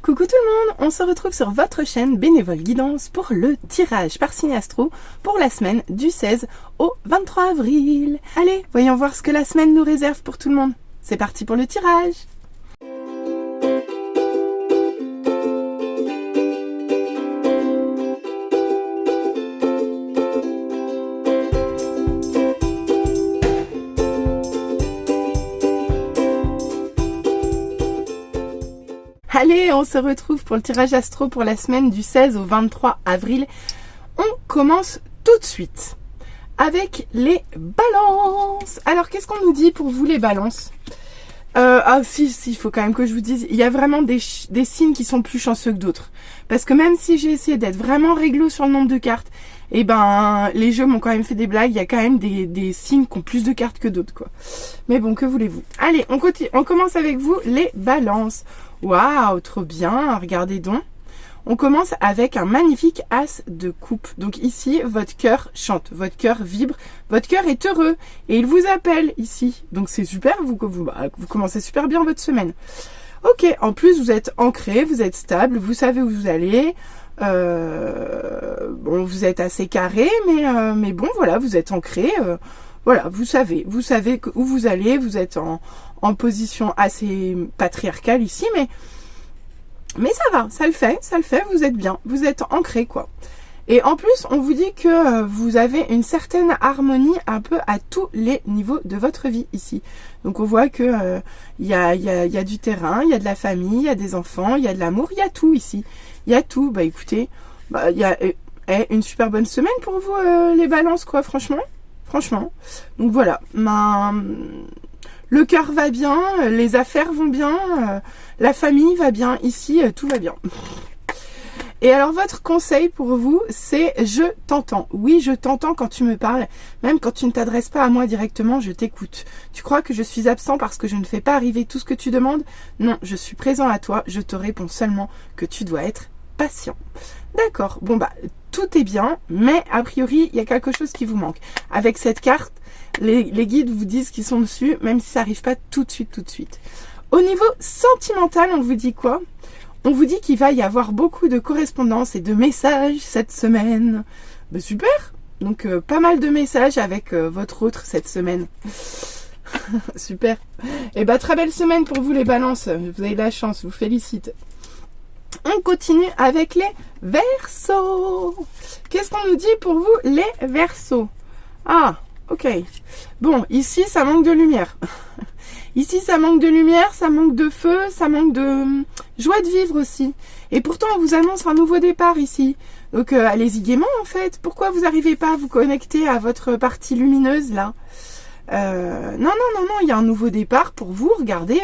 Coucou tout le monde, on se retrouve sur votre chaîne Bénévole Guidance pour le tirage par Signe Astro pour la semaine du 16 au 23 avril. Allez, voyons voir ce que la semaine nous réserve pour tout le monde. C'est parti pour le tirage. Allez, on se retrouve pour le tirage astro pour la semaine du 16 au 23 avril. On commence tout de suite avec les balances. Alors, qu'est-ce qu'on nous dit pour vous les balances? Il faut quand même que je vous dise, il y a vraiment des signes qui sont plus chanceux que d'autres. Parce que même si j'ai essayé d'être vraiment réglo sur le nombre de cartes, et ben les jeux m'ont quand même fait des blagues. Il y a quand même des signes qui ont plus de cartes que d'autres, quoi. Mais bon, que voulez-vous? Allez, on continue. On commence avec vous les balances. Waouh, trop bien, regardez donc. On commence avec un magnifique as de coupe. Donc ici, votre cœur chante, votre cœur vibre, votre cœur est heureux et il vous appelle ici. Donc c'est super, vous commencez super bien votre semaine. Ok, en plus vous êtes ancré, vous êtes stable, vous savez où vous allez. Bon, vous êtes assez carré, mais bon, voilà, vous êtes ancré. Voilà, vous savez où vous allez, vous êtes en position assez patriarcale ici, mais ça va, ça le fait, vous êtes bien, vous êtes ancré, quoi. Et en plus, on vous dit que vous avez une certaine harmonie un peu à tous les niveaux de votre vie ici. Donc on voit que il y a du terrain, il y a de la famille, il y a des enfants, il y a de l'amour, il y a tout ici. Il y a tout. Bah écoutez, il y a une super bonne semaine pour vous les balances, quoi, franchement. Donc voilà, le cœur va bien, les affaires vont bien, la famille va bien, ici tout va bien. Et alors votre conseil pour vous, c'est je t'entends. Oui, je t'entends quand tu me parles, même quand tu ne t'adresses pas à moi directement, je t'écoute. Tu crois que je suis absent parce que je ne fais pas arriver tout ce que tu demandes? Non, je suis présent à toi, je te réponds seulement que tu dois être patient. D'accord, bon bah tout est bien, mais a priori il y a quelque chose qui vous manque. Avec cette carte, les guides vous disent qu'ils sont dessus, même si ça n'arrive pas tout de suite. Au niveau sentimental, on vous dit quoi? On vous dit qu'il va y avoir beaucoup de correspondances et de messages cette semaine. Ben super, donc pas mal de messages avec votre autre cette semaine. Super. Et bah très belle semaine pour vous les balances, vous avez de la chance, je vous félicite. On continue avec les Verseaux. Qu'est-ce qu'on nous dit pour vous les Verseaux? Ah, ok. Bon, ici ça manque de lumière. Ici ça manque de lumière, ça manque de feu, ça manque de joie de vivre aussi. Et pourtant on vous annonce un nouveau départ ici. Donc allez-y gaiement en fait. Pourquoi vous n'arrivez pas à vous connecter à votre partie lumineuse là? Non, il y a un nouveau départ pour vous, regardez,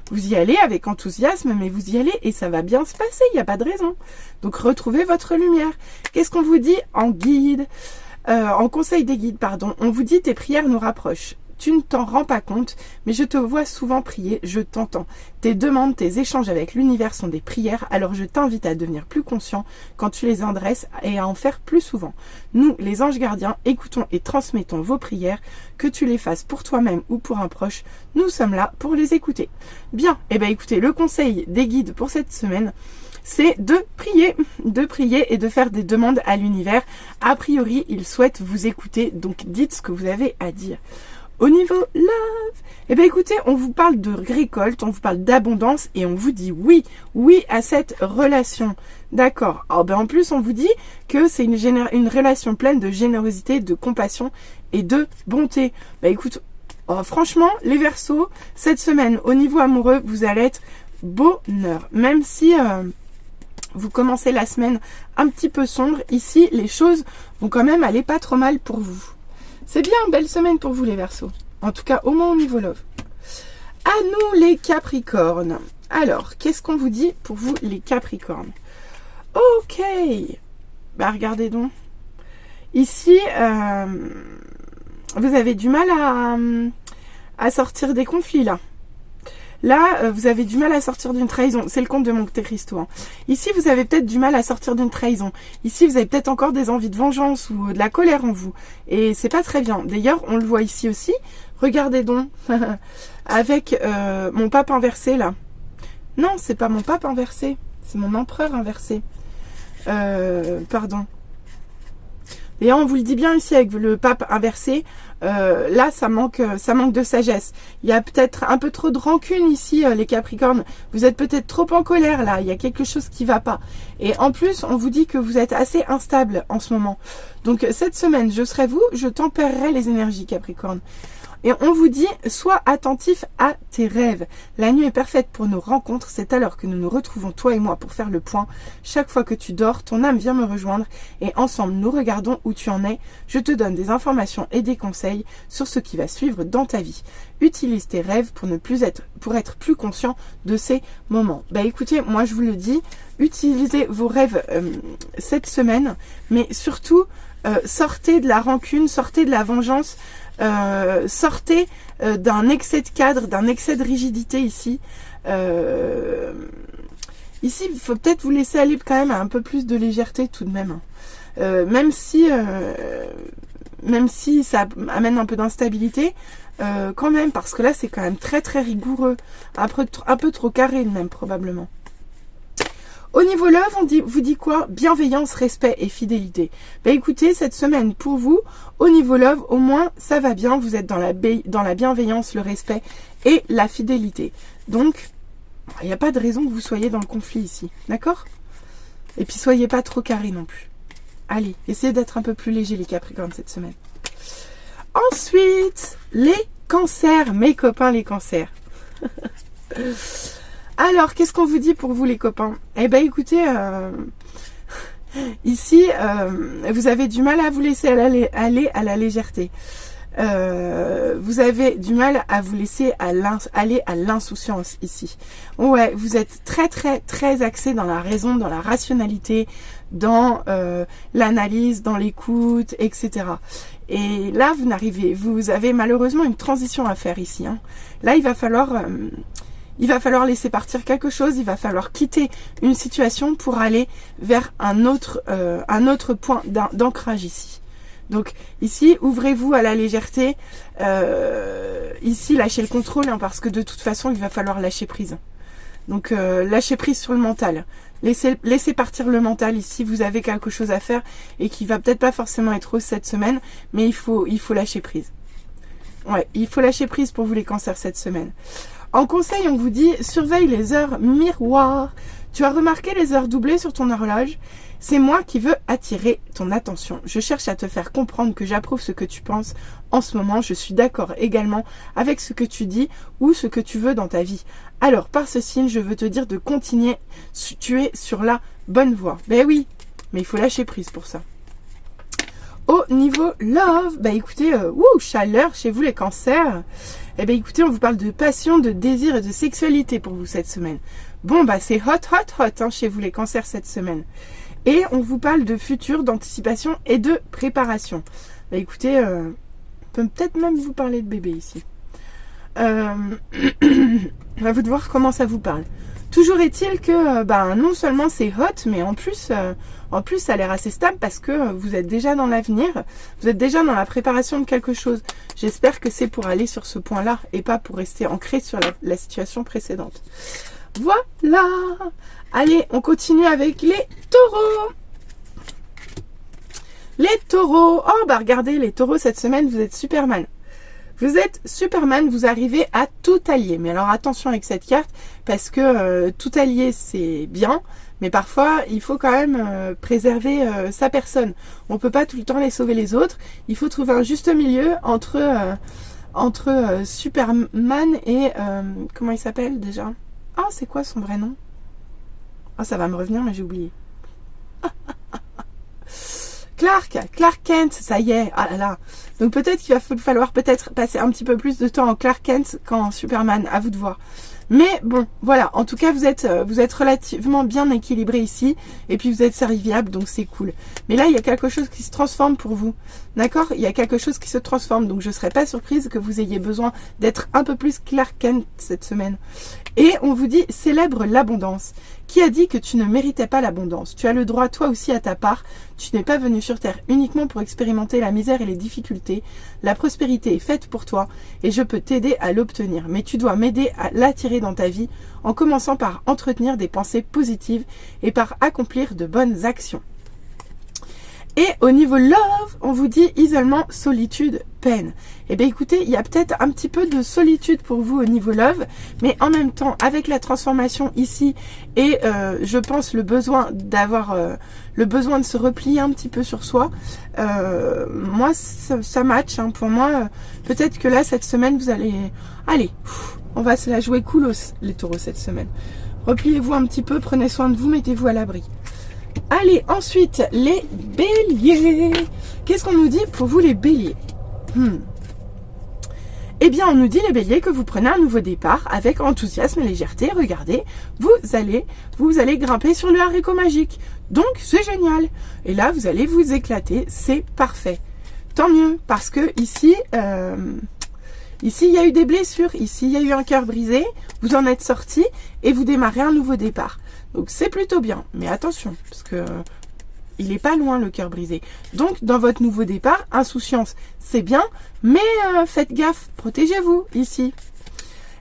vous y allez avec enthousiasme, mais vous y allez et ça va bien se passer, il n'y a pas de raison. Donc retrouvez votre lumière. Qu'est-ce qu'on vous dit en guide, en conseil des guides, pardon? On vous dit tes prières nous rapprochent. Tu ne t'en rends pas compte, mais je te vois souvent prier, je t'entends. Tes demandes, tes échanges avec l'univers sont des prières, alors je t'invite à devenir plus conscient quand tu les adresses et à en faire plus souvent. Nous, les anges gardiens, écoutons et transmettons vos prières, que tu les fasses pour toi-même ou pour un proche, nous sommes là pour les écouter. Bien, et bien écoutez, le conseil des guides pour cette semaine, c'est de prier et de faire des demandes à l'univers. A priori, il souhaite vous écouter, donc dites ce que vous avez à dire. Au niveau love, eh bien écoutez, on vous parle de récolte, on vous parle d'abondance et on vous dit oui à cette relation. D'accord. Alors ben en plus on vous dit que c'est une relation pleine de générosité, de compassion et de bonté. Ben écoute, franchement les Verseaux, cette semaine au niveau amoureux, vous allez être bonheur. Même si vous commencez la semaine un petit peu sombre, ici les choses vont quand même aller pas trop mal pour vous. C'est bien, belle semaine pour vous les Verseaux. En tout cas, au moins au niveau love. À nous les Capricornes. Alors, qu'est-ce qu'on vous dit pour vous les Capricornes? Ok. Bah regardez donc. Ici, vous avez du mal à sortir des conflits là. Là, vous avez du mal à sortir d'une trahison. C'est le conte de Monte Cristo. Hein. Ici, vous avez peut-être du mal à sortir d'une trahison. Ici, vous avez peut-être encore des envies de vengeance ou de la colère en vous. Et c'est pas très bien. D'ailleurs, on le voit ici aussi. Regardez donc. Avec mon pape inversé, là. Non, c'est pas mon pape inversé. C'est mon empereur inversé. Pardon. Et on vous le dit bien ici avec le pape inversé, là ça manque de sagesse. Il y a peut-être un peu trop de rancune ici les Capricornes. Vous êtes peut-être trop en colère là, il y a quelque chose qui va pas. Et en plus on vous dit que vous êtes assez instable en ce moment. Donc cette semaine je serai vous, je tempérerai les énergies Capricorne. Et on vous dit, sois attentif à tes rêves. La nuit est parfaite pour nos rencontres. C'est alors que nous nous retrouvons, toi et moi, pour faire le point. Chaque fois que tu dors, ton âme vient me rejoindre et ensemble, nous regardons où tu en es. Je te donne des informations et des conseils sur ce qui va suivre dans ta vie. Utilise tes rêves pour être plus conscient de ces moments. Bah écoutez, moi je vous le dis, utilisez vos rêves cette semaine, mais surtout, sortez de la rancune, sortez de la vengeance. Sortez d'un excès de cadre, d'un excès de rigidité ici. Ici, il faut peut-être vous laisser aller quand même à un peu plus de légèreté tout de même. Même si ça amène un peu d'instabilité, quand même, parce que là c'est quand même très très rigoureux, un peu trop carré même probablement. Au niveau love, vous dit quoi? Bienveillance, respect et fidélité. Bah écoutez, cette semaine pour vous, au niveau love, au moins ça va bien. Vous êtes dans la bienveillance, le respect et la fidélité. Donc, il n'y a pas de raison que vous soyez dans le conflit ici. D'accord? Et puis soyez pas trop carré non plus. Allez, essayez d'être un peu plus léger les Capricornes cette semaine. Ensuite, les cancers, mes copains les cancers. Alors, qu'est-ce qu'on vous dit pour vous les copains? Eh ben écoutez, ici, vous avez du mal à vous laisser aller à la légèreté. Vous avez du mal à vous laisser aller à l'insouciance ici. Ouais, vous êtes très très très axé dans la raison, dans la rationalité, dans l'analyse, dans l'écoute, etc. Et là, vous avez malheureusement une transition à faire ici. Hein. Là, il va falloir laisser partir quelque chose, il va falloir quitter une situation pour aller vers un autre point d'ancrage ici. Donc ici, ouvrez-vous à la légèreté, ici lâchez le contrôle, hein, parce que de toute façon, il va falloir lâcher prise. Donc lâchez prise sur le mental, laissez partir le mental ici, vous avez quelque chose à faire et qui va peut-être pas forcément être rose cette semaine, mais il faut lâcher prise. Ouais, il faut lâcher prise pour vous les cancers cette semaine. En conseil, on vous dit, surveille les heures miroirs. Tu as remarqué les heures doublées sur ton horloge? C'est moi qui veux attirer ton attention. Je cherche à te faire comprendre que j'approuve ce que tu penses. En ce moment, je suis d'accord également avec ce que tu dis ou ce que tu veux dans ta vie. Alors, par ce signe, je veux te dire de continuer. Tu es sur la bonne voie. Ben oui, mais il faut lâcher prise pour ça. Au niveau love, bah écoutez, chaleur chez vous les cancers. Eh bien écoutez, on vous parle de passion, de désir et de sexualité pour vous cette semaine. Bon bah c'est hot hein, chez vous les cancers cette semaine. Et on vous parle de futur, d'anticipation et de préparation. Bah écoutez, on peut peut-être même vous parler de bébé ici. À vous de voir comment ça vous parle. Toujours est-il que non seulement c'est hot, mais en plus ça a l'air assez stable parce que vous êtes déjà dans l'avenir, vous êtes déjà dans la préparation de quelque chose. J'espère que c'est pour aller sur ce point-là et pas pour rester ancré sur la situation précédente. Voilà. Allez, on continue avec les taureaux. Les taureaux. Oh bah regardez, les taureaux cette semaine, vous êtes Superman. Vous êtes Superman, vous arrivez à tout allier. Mais alors attention avec cette carte, parce que tout allier c'est bien, mais parfois il faut quand même préserver sa personne. On ne peut pas tout le temps les sauver les autres. Il faut trouver un juste milieu entre Superman et... comment il s'appelle déjà? Ah, c'est quoi son vrai nom? Ah, ça va me revenir, mais j'ai oublié. Clark Kent, ça y est, ah là là. Donc peut-être qu'il va falloir peut-être passer un petit peu plus de temps en Clark Kent qu'en Superman, à vous de voir. Mais bon, voilà, en tout cas vous êtes relativement bien équilibré ici, et puis vous êtes serviable, donc c'est cool. Mais là, il y a quelque chose qui se transforme pour vous, d'accord? Il y a quelque chose qui se transforme, donc je ne serais pas surprise que vous ayez besoin d'être un peu plus Clark Kent cette semaine. Et on vous dit, célèbre l'abondance. Qui a dit que tu ne méritais pas l'abondance? Tu as le droit toi aussi à ta part. Tu n'es pas venu sur terre uniquement pour expérimenter la misère et les difficultés. La prospérité est faite pour toi et je peux t'aider à l'obtenir. Mais tu dois m'aider à l'attirer dans ta vie en commençant par entretenir des pensées positives et par accomplir de bonnes actions. Et au niveau love, on vous dit isolement, solitude, peine. Eh bien écoutez, il y a peut-être un petit peu de solitude pour vous au niveau love, mais en même temps, avec la transformation ici, et je pense le besoin d'avoir, le besoin de se replier un petit peu sur soi, moi ça match, hein. Pour moi, peut-être que là, cette semaine, vous allez... Allez, on va se la jouer coolos, les taureaux, cette semaine. Repliez-vous un petit peu, prenez soin de vous, mettez-vous à l'abri. Allez, ensuite, les béliers. Qu'est-ce qu'on nous dit pour vous, les béliers? Eh bien, on nous dit, les béliers, que vous prenez un nouveau départ avec enthousiasme et légèreté. Regardez, vous allez grimper sur le haricot magique. Donc, c'est génial. Et là, vous allez vous éclater. C'est parfait. Tant mieux, parce que ici, ici, il y a eu des blessures. Ici, il y a eu un cœur brisé. Vous en êtes sorti et vous démarrez un nouveau départ. Donc c'est plutôt bien, mais attention, parce que il n'est pas loin le cœur brisé. Donc dans votre nouveau départ, insouciance, c'est bien, mais faites gaffe, protégez-vous ici.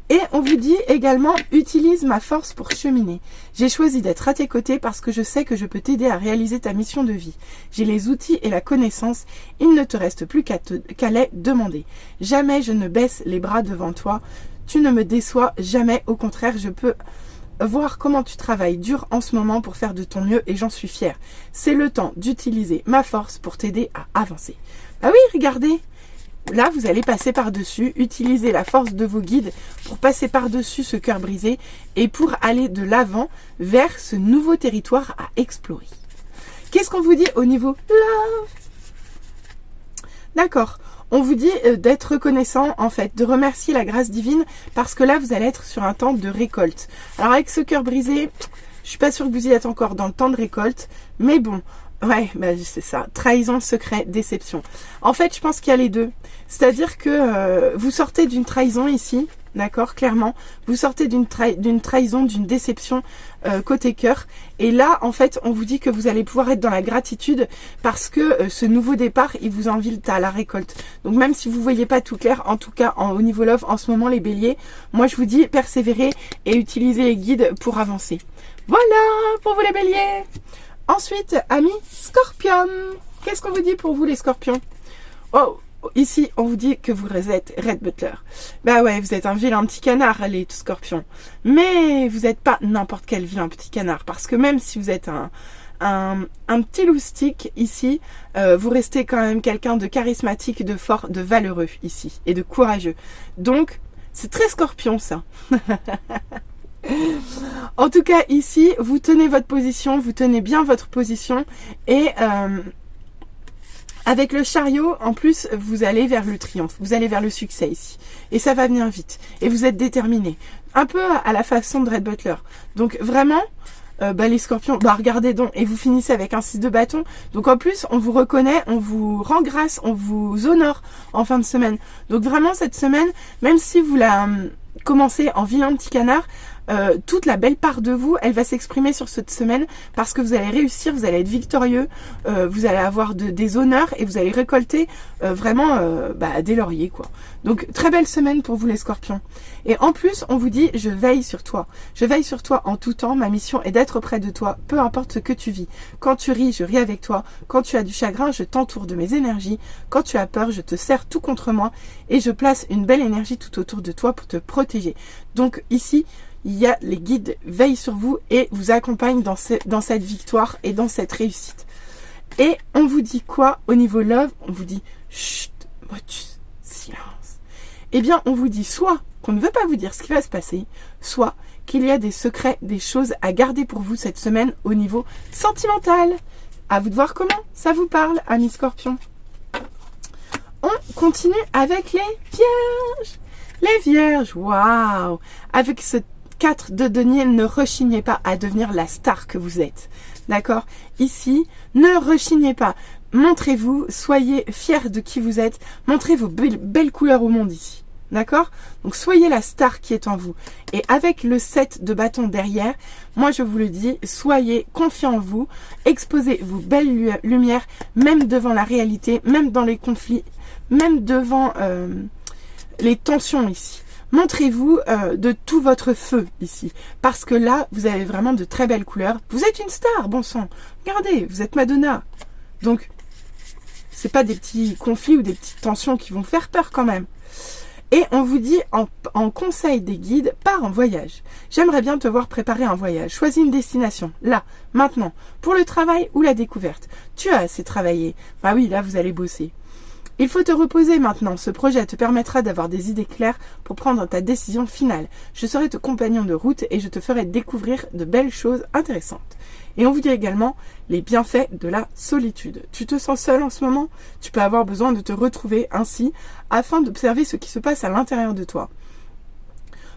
Et on vous dit également, utilise ma force pour cheminer. J'ai choisi d'être à tes côtés parce que je sais que je peux t'aider à réaliser ta mission de vie. J'ai les outils et la connaissance, il ne te reste plus qu'à les demander. Jamais je ne baisse les bras devant toi, tu ne me déçois jamais, au contraire, je peux... voir comment tu travailles dur en ce moment pour faire de ton mieux et j'en suis fière. C'est le temps d'utiliser ma force pour t'aider à avancer. Bah oui, regardez. Là, vous allez passer par-dessus, utiliser la force de vos guides pour passer par-dessus ce cœur brisé et pour aller de l'avant vers ce nouveau territoire à explorer. Qu'est-ce qu'on vous dit au niveau love? D'accord. On vous dit d'être reconnaissant, en fait, de remercier la grâce divine, parce que là, vous allez être sur un temps de récolte. Alors, avec ce cœur brisé, je suis pas sûre que vous y êtes encore dans le temps de récolte, mais bon, ouais, bah, c'est ça. Trahison, secret, déception. En fait, je pense qu'il y a les deux. C'est-à-dire que vous sortez d'une trahison ici, d'accord, clairement. Vous sortez d'une trahison, d'une déception côté cœur. Et là, en fait, on vous dit que vous allez pouvoir être dans la gratitude parce que ce nouveau départ, il vous invite à la récolte. Donc même si vous ne voyez pas tout clair, en tout cas au niveau love, en ce moment, les béliers, moi je vous dis persévérer et utiliser les guides pour avancer. Voilà pour vous les béliers. Ensuite, amis scorpions. Qu'est-ce qu'on vous dit pour vous les scorpions? Oh, ici, on vous dit que vous êtes Red Butler. Bah ouais, vous êtes un vilain petit canard, les scorpions. Mais vous n'êtes pas n'importe quel vilain petit canard. Parce que même si vous êtes un petit loustic ici, vous restez quand même quelqu'un de charismatique, de fort, de valeureux ici. Et de courageux. Donc, c'est très scorpion ça. En tout cas, ici, vous tenez votre position, vous tenez bien votre position. Et... avec le chariot, en plus, vous allez vers le triomphe, vous allez vers le succès ici. Et ça va venir vite. Et vous êtes déterminé. Un peu à la façon de Red Butler. Donc vraiment, les scorpions, regardez donc. Et vous finissez avec un 6 de bâton. Donc en plus, on vous reconnaît, on vous rend grâce, on vous honore en fin de semaine. Donc vraiment, cette semaine, même si vous la commencez en vilain petit canard, toute la belle part de vous, elle va s'exprimer sur cette semaine parce que vous allez réussir, vous allez être victorieux, vous allez avoir des honneurs et vous allez récolter vraiment des lauriers quoi. Donc très belle semaine pour vous les scorpions. Et en plus on vous dit je veille sur toi. Je veille sur toi en tout temps, ma mission est d'être près de toi, peu importe ce que tu vis. Quand tu ris, je ris avec toi. Quand tu as du chagrin, je t'entoure de mes énergies. Quand tu as peur, je te serre tout contre moi et je place une belle énergie tout autour de toi pour te protéger. Donc ici, il y a les guides veillent sur vous et vous accompagnent dans cette victoire et dans cette réussite. Et on vous dit quoi au niveau love? On vous dit chut, silence. Eh bien, on vous dit soit qu'on ne veut pas vous dire ce qui va se passer, soit qu'il y a des secrets, des choses à garder pour vous cette semaine au niveau sentimental. À vous de voir comment ça vous parle, amis scorpions. On continue avec les vierges. Les vierges, waouh! Avec ce 4 de denier, ne rechignez pas à devenir la star que vous êtes. D'accord? Ici, ne rechignez pas. Montrez-vous, soyez fiers de qui vous êtes. Montrez vos belles couleurs au monde ici. D'accord? Donc soyez la star qui est en vous. Et avec le 7 de bâton derrière, moi je vous le dis, soyez confiants en vous, exposez vos belles lumières, même devant la réalité, même dans les conflits, même devant les tensions ici. Montrez-vous de tout votre feu ici. Parce que là, vous avez vraiment de très belles couleurs. Vous êtes une star, bon sang. Regardez, vous êtes Madonna. Donc, c'est pas des petits conflits ou des petites tensions qui vont faire peur quand même. Et on vous dit en conseil des guides, pars en voyage. J'aimerais bien te voir préparer un voyage. Choisis une destination, là, maintenant, pour le travail ou la découverte. Tu as assez travaillé. Bah oui, là, vous allez bosser. Il faut te reposer maintenant. Ce projet te permettra d'avoir des idées claires pour prendre ta décision finale. Je serai ton compagnon de route et je te ferai découvrir de belles choses intéressantes. Et on vous dit également les bienfaits de la solitude. Tu te sens seul en ce moment? Tu peux avoir besoin de te retrouver ainsi afin d'observer ce qui se passe à l'intérieur de toi.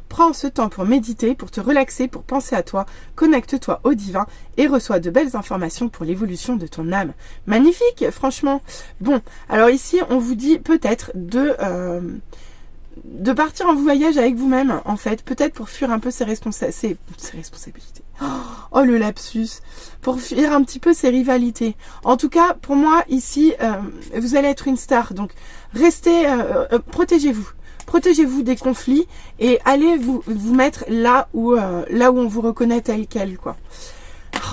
Prends ce temps pour méditer, pour te relaxer, pour penser à toi, connecte-toi au divin et reçois de belles informations pour l'évolution de ton âme. Magnifique, franchement. Bon, alors ici, on vous dit peut-être de partir en voyage avec vous-même, en fait, peut-être pour fuir un peu ses responsabilités. Oh, le lapsus. Pour fuir un petit peu ses rivalités. En tout cas, pour moi, ici, vous allez être une star, donc restez, protégez-vous. Protégez-vous des conflits et allez vous mettre là où on vous reconnaît tel quel, quoi.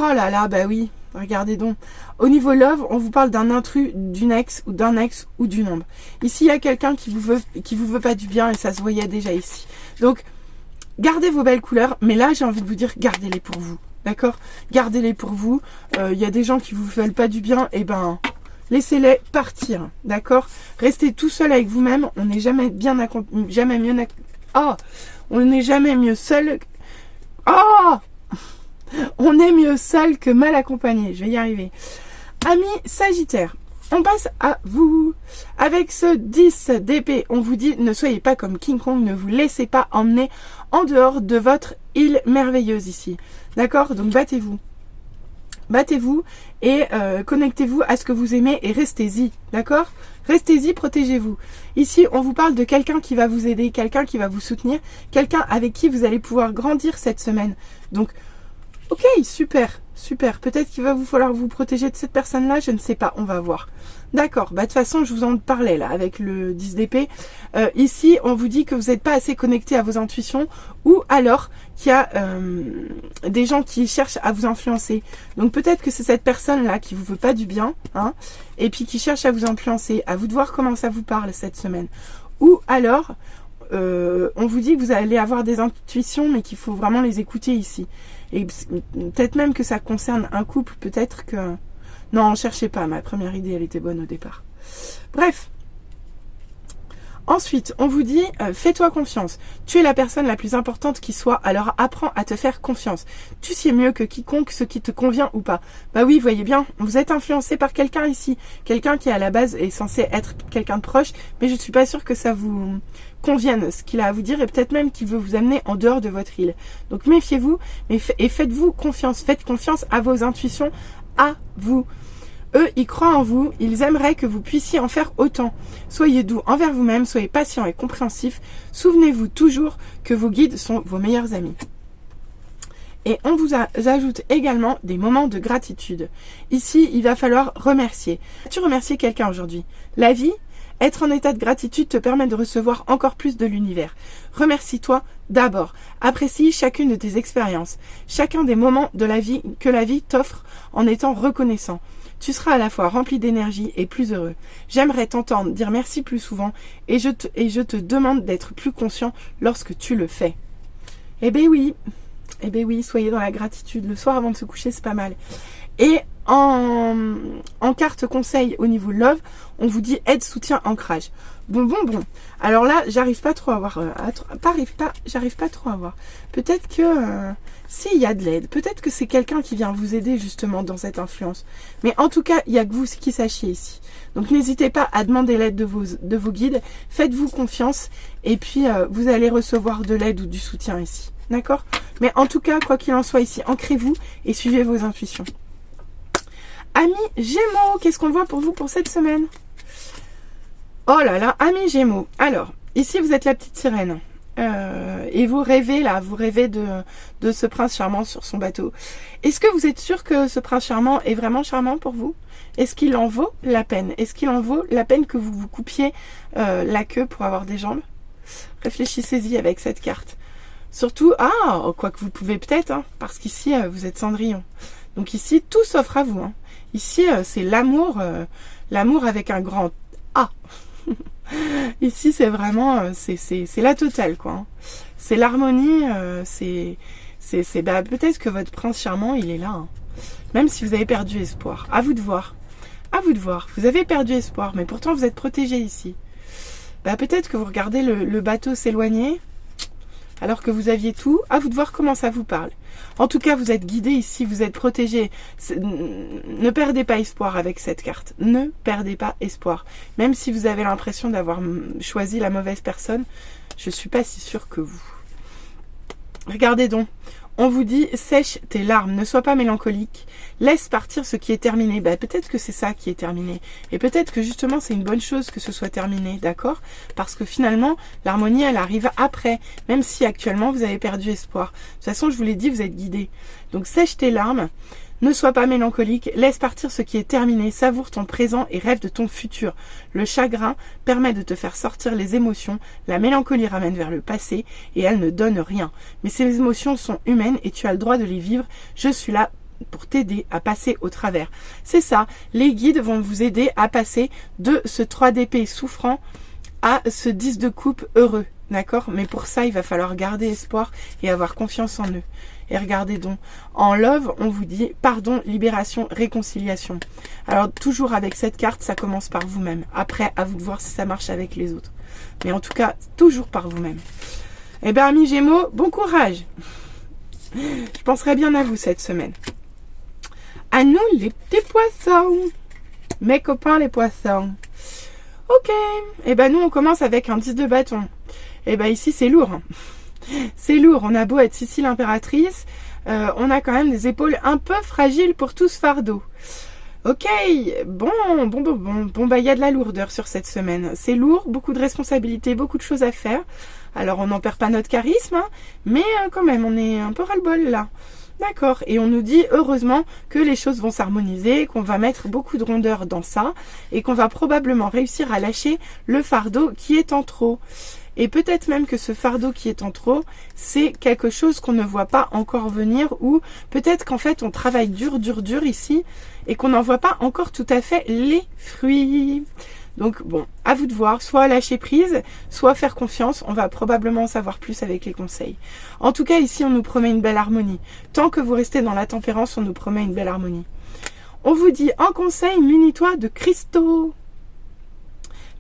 Oh là là, bah oui, regardez donc. Au niveau love, on vous parle d'un intrus, d'une ex ou d'un ex ou d'une ombre. Ici, il y a quelqu'un qui vous veut pas du bien et ça se voyait déjà ici. Donc, gardez vos belles couleurs, mais là, j'ai envie de vous dire, gardez-les pour vous, d'accord? Gardez-les pour vous. Il y a des gens qui vous veulent pas du bien, et ben... laissez-les partir, d'accord? Restez tout seul avec vous-même. On n'est jamais bien accompagné, jamais mieux. Oh, on n'est jamais mieux seul. Oh, on est mieux seul que mal accompagné. Je vais y arriver. Amis Sagittaire, on passe à vous. Avec ce 10 d'épée, on vous dit ne soyez pas comme King Kong, ne vous laissez pas emmener en dehors de votre île merveilleuse ici. D'accord? Donc battez-vous. Battez-vous et connectez-vous à ce que vous aimez et restez-y, d'accord? Restez-y, protégez-vous. Ici, on vous parle de quelqu'un qui va vous aider, quelqu'un qui va vous soutenir, quelqu'un avec qui vous allez pouvoir grandir cette semaine. Donc, ok, super, super. Peut-être qu'il va vous falloir vous protéger de cette personne-là, je ne sais pas, on va voir. D'accord, bah de toute façon, je vous en parlais là avec le 10 d'épée. Ici, on vous dit que vous n'êtes pas assez connecté à vos intuitions ou alors qu'il y a des gens qui cherchent à vous influencer. Donc peut-être que c'est cette personne-là qui vous veut pas du bien, hein, et puis qui cherche à vous influencer. À vous de voir comment ça vous parle cette semaine. Ou alors, on vous dit que vous allez avoir des intuitions, mais qu'il faut vraiment les écouter ici. Et peut-être même que ça concerne un couple, peut-être que... Non, cherchez pas, ma première idée, elle était bonne au départ. Bref. Ensuite, on vous dit, fais-toi confiance. Tu es la personne la plus importante qui soit, alors apprends à te faire confiance. Tu sais mieux que quiconque ce qui te convient ou pas. Bah oui, voyez bien, vous êtes influencé par quelqu'un ici. Quelqu'un qui à la base est censé être quelqu'un de proche, mais je ne suis pas sûre que ça vous convienne, ce qu'il a à vous dire, et peut-être même qu'il veut vous amener en dehors de votre île. Donc méfiez-vous, et faites-vous confiance. Faites confiance à vos intuitions, à vous. Eux, ils croient en vous, ils aimeraient que vous puissiez en faire autant. Soyez doux envers vous-même, soyez patient et compréhensif. Souvenez-vous toujours que vos guides sont vos meilleurs amis. Et on vous ajoute également des moments de gratitude. Ici, il va falloir remercier. Tu remercies quelqu'un aujourd'hui. La vie, être en état de gratitude te permet de recevoir encore plus de l'univers. Remercie-toi d'abord. Apprécie chacune de tes expériences, chacun des moments de la vie que la vie t'offre en étant reconnaissant. Tu seras à la fois rempli d'énergie et plus heureux. J'aimerais t'entendre dire merci plus souvent et je te demande d'être plus conscient lorsque tu le fais. Eh bien oui, soyez dans la gratitude. Le soir avant de se coucher, c'est pas mal. Et en carte conseil au niveau love, on vous dit aide, soutien, ancrage. Bon. Alors là, j'arrive pas trop à voir. J'arrive pas trop à voir. Peut-être que s'il y a de l'aide, peut-être que c'est quelqu'un qui vient vous aider justement dans cette influence. Mais en tout cas, il n'y a que vous qui sachiez ici. Donc n'hésitez pas à demander l'aide de vos guides. Faites-vous confiance et puis vous allez recevoir de l'aide ou du soutien ici. D'accord? Mais en tout cas, quoi qu'il en soit ici, ancrez-vous et suivez vos intuitions. Amis Gémeaux, qu'est-ce qu'on voit pour vous pour cette semaine? Oh là là, amis Gémeaux. Alors, ici vous êtes la petite sirène. Et vous rêvez là, vous rêvez de ce prince charmant sur son bateau. Est-ce que vous êtes sûr que ce prince charmant est vraiment charmant pour vous? Est-ce qu'il en vaut la peine? Est-ce qu'il en vaut la peine que vous vous coupiez la queue pour avoir des jambes? Réfléchissez-y avec cette carte. Surtout, quoique vous pouvez peut-être, hein, parce qu'ici vous êtes Cendrillon. Donc ici, tout s'offre à vous. Hein. Ici, c'est l'amour, l'amour avec un grand A. Ici, c'est vraiment, c'est la totale, quoi. Hein. C'est l'harmonie, peut-être que votre prince charmant, il est là. Hein. Même si vous avez perdu espoir. À vous de voir. À vous de voir. Vous avez perdu espoir, mais pourtant vous êtes protégé ici. Peut-être que vous regardez le bateau s'éloigner, alors que vous aviez tout. À vous de voir comment ça vous parle. En tout cas, vous êtes guidé ici, vous êtes protégé. Ne perdez pas espoir avec cette carte. Ne perdez pas espoir. Même si vous avez l'impression d'avoir choisi la mauvaise personne, je ne suis pas si sûre que vous. Regardez donc. On vous dit, sèche tes larmes, ne sois pas mélancolique, laisse partir ce qui est terminé. Peut-être que c'est ça qui est terminé. Et peut-être que justement, c'est une bonne chose que ce soit terminé, d'accord? Parce que finalement, l'harmonie, elle arrive après, même si actuellement, vous avez perdu espoir. De toute façon, je vous l'ai dit, vous êtes guidé. Donc, sèche tes larmes, ne sois pas mélancolique, laisse partir ce qui est terminé, savoure ton présent et rêve de ton futur. Le chagrin permet de te faire sortir les émotions, la mélancolie ramène vers le passé et elle ne donne rien. Mais ces émotions sont humaines et tu as le droit de les vivre. Je suis là pour t'aider à passer au travers. C'est ça, les guides vont vous aider à passer de ce 3 d'épée souffrant à ce 10 de coupe heureux. D'accord? Mais pour ça, il va falloir garder espoir et avoir confiance en eux. Et regardez donc, en love, on vous dit pardon, libération, réconciliation. Alors toujours avec cette carte, ça commence par vous-même. Après, à vous de voir si ça marche avec les autres. Mais en tout cas, toujours par vous-même. Eh bien, amis Gémeaux, bon courage. Je penserai bien à vous cette semaine. À nous, les petits poissons. Mes copains, les poissons. Ok. Eh bien, nous, on commence avec un 10 de bâton. Eh bien, ici, c'est lourd. Hein. C'est lourd, on a beau être Sicile impératrice, on a quand même des épaules un peu fragiles pour tout ce fardeau. Ok, bon, il y a de la lourdeur sur cette semaine. C'est lourd, beaucoup de responsabilités, beaucoup de choses à faire. Alors on n'en perd pas notre charisme, hein, mais quand même, on est un peu ras-le-bol là. D'accord, et on nous dit heureusement que les choses vont s'harmoniser, qu'on va mettre beaucoup de rondeur dans ça, et qu'on va probablement réussir à lâcher le fardeau qui est en trop. Et peut-être même que ce fardeau qui est en trop, c'est quelque chose qu'on ne voit pas encore venir, ou peut-être qu'en fait on travaille dur ici, et qu'on n'en voit pas encore tout à fait les fruits. Donc bon, à vous de voir, soit lâcher prise, soit faire confiance, on va probablement en savoir plus avec les conseils. En tout cas ici on nous promet une belle harmonie. Tant que vous restez dans la tempérance, on nous promet une belle harmonie. On vous dit en conseil, munis-toi de cristaux.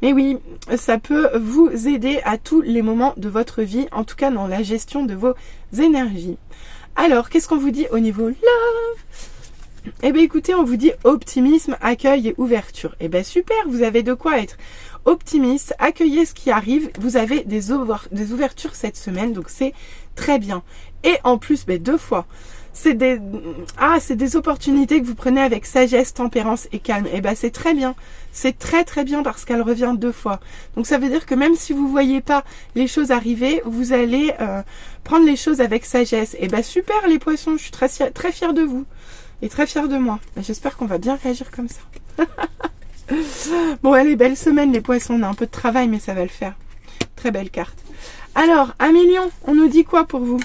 Mais oui, ça peut vous aider à tous les moments de votre vie, en tout cas dans la gestion de vos énergies. Alors, qu'est-ce qu'on vous dit au niveau love? Eh bien écoutez, on vous dit optimisme, accueil et ouverture. Eh bien super, vous avez de quoi être optimiste, accueillez ce qui arrive, vous avez des ouvertures cette semaine, donc c'est très bien. Et en plus, 2 fois. C'est des opportunités que vous prenez avec sagesse, tempérance et calme. Et c'est très bien. C'est très très bien parce qu'elle revient 2 fois. Donc ça veut dire que même si vous ne voyez pas les choses arriver, vous allez prendre les choses avec sagesse. Et super les poissons, je suis très fière de vous. Et très fière de moi. J'espère qu'on va bien réagir comme ça. Bon, allez, belle semaine les poissons. On a un peu de travail mais ça va le faire. Très belle carte. Alors, 1 million, on nous dit quoi pour vous ?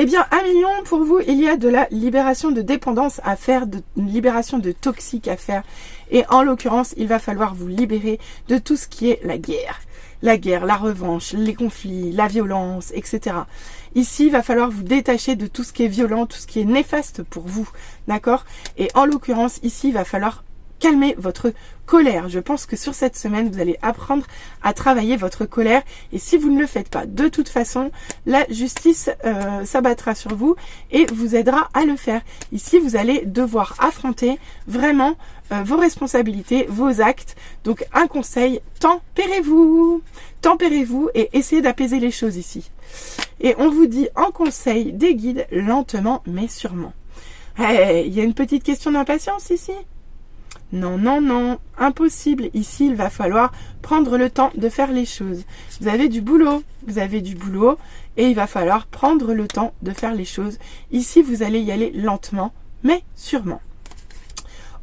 Eh bien, 1 million, pour vous, il y a de la libération de dépendance à faire, de libération de toxiques à faire. Et en l'occurrence, il va falloir vous libérer de tout ce qui est la guerre. La guerre, la revanche, les conflits, la violence, etc. Ici, il va falloir vous détacher de tout ce qui est violent, tout ce qui est néfaste pour vous. D'accord ? Et en l'occurrence, ici, il va falloir calmer votre colère. Je pense que sur cette semaine, vous allez apprendre à travailler votre colère. Et si vous ne le faites pas, de toute façon, la justice s'abattra sur vous et vous aidera à le faire. Ici, vous allez devoir affronter vraiment vos responsabilités, vos actes. Donc, un conseil, tempérez-vous. Tempérez-vous et essayez d'apaiser les choses ici. Et on vous dit en conseil des guides, lentement mais sûrement. Hey, il y a une petite question d'impatience ici. Non, non, non, impossible. Ici, il va falloir prendre le temps de faire les choses. Vous avez du boulot et il va falloir prendre le temps de faire les choses. Ici, vous allez y aller lentement, mais sûrement.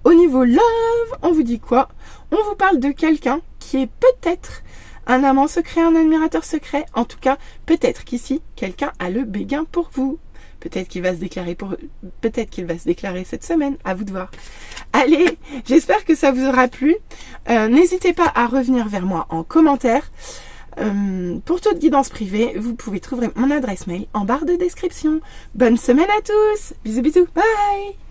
Au niveau love, on vous dit quoi? On vous parle de quelqu'un qui est peut-être un amant secret, un admirateur secret. En tout cas, peut-être qu'ici, quelqu'un a le béguin pour vous. Peut-être qu'il va se déclarer cette semaine, à vous de voir. Allez, j'espère que ça vous aura plu. N'hésitez pas à revenir vers moi en commentaire. Pour toute guidance privée, vous pouvez trouver mon adresse mail en barre de description. Bonne semaine à tous. Bisous bisous. Bye.